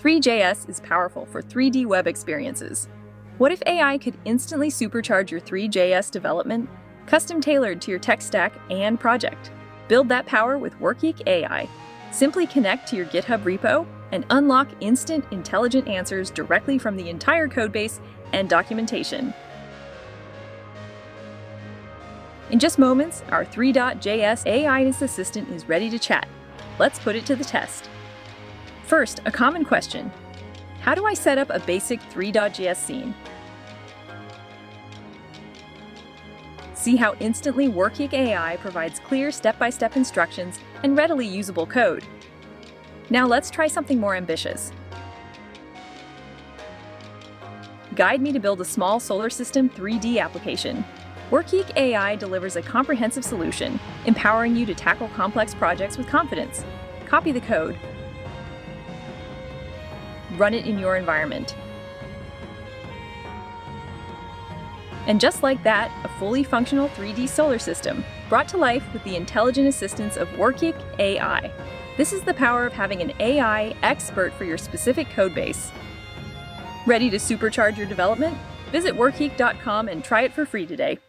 Three.js is powerful for 3D web experiences. What if AI could instantly supercharge your Three.js development, custom tailored to your tech stack and project? Build that power with Workik AI. Simply connect to your GitHub repo and unlock instant, intelligent answers directly from the entire codebase and documentation. In just moments, our Three.js AI assistant is ready to chat. Let's put it to the test. First, a common question. How do I set up a basic Three.js scene? See how instantly Workik AI provides clear step-by-step instructions and readily usable code. Now let's try something more ambitious. Guide me to build a small solar system 3D application. Workik AI delivers a comprehensive solution, empowering you to tackle complex projects with confidence. Copy the code. Run it in your environment. And just like that, a fully functional 3D solar system, brought to life with the intelligent assistance of Workik AI. This is the power of having an AI expert for your specific codebase. Ready to supercharge your development? Visit workik.com and try it for free today.